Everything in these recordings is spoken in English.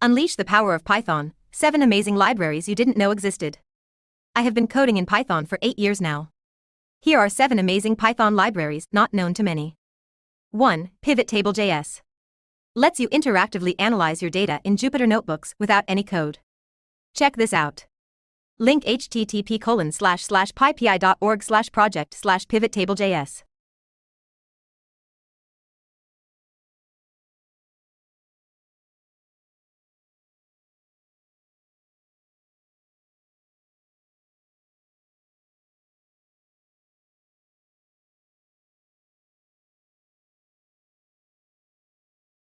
Unleash the power of Python, 7 amazing libraries you didn't know existed. I have been coding in Python for 8 years now. Here are 7 amazing Python libraries not known to many. 1. PivotTable.js. Lets you interactively analyze your data in Jupyter Notebooks without any code. Check this out. Link http://pypi.org/project/pivottable.js.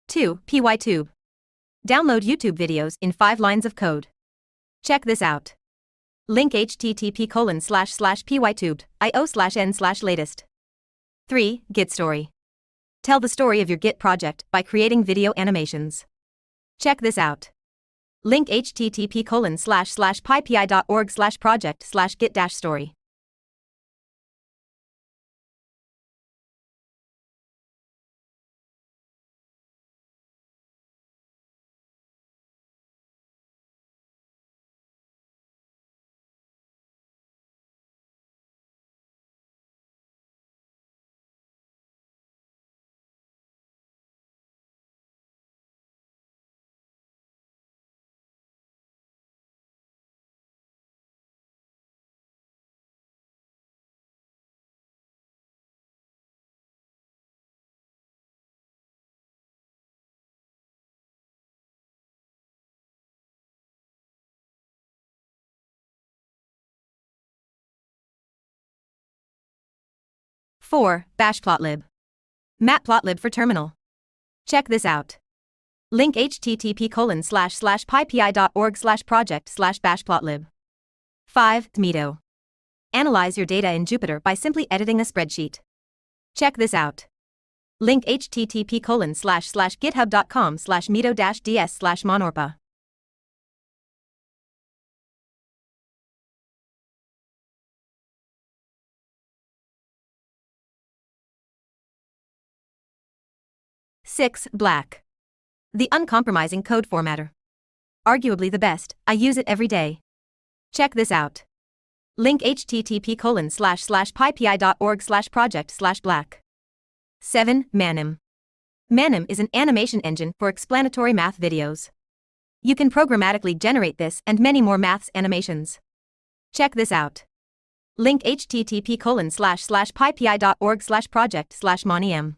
2. PyTube. Download YouTube videos in 5 lines of code. Check this out. Link http://pytube.io/n/latest. 3. Git Story. Tell the story of your Git project by creating video animations. Check this out. Link http://pypi.org/project/git-story. 4. Bashplotlib. Matplotlib for terminal. Check this out. Link http://pypi.org/project/bashplotlib. 5. Tmedo. Analyze your data in Jupyter by simply editing a spreadsheet. Check this out. Link http://github.com/medo-ds/monorpa. 6. Black. The uncompromising code formatter. Arguably the best, I use it every day. Check this out. Link http://pypi.org/project/black. 7. Manm. Manm is an animation engine for explanatory math videos. You can programmatically generate this and many more maths animations. Check this out. Link http://pypi.org/project/Manm.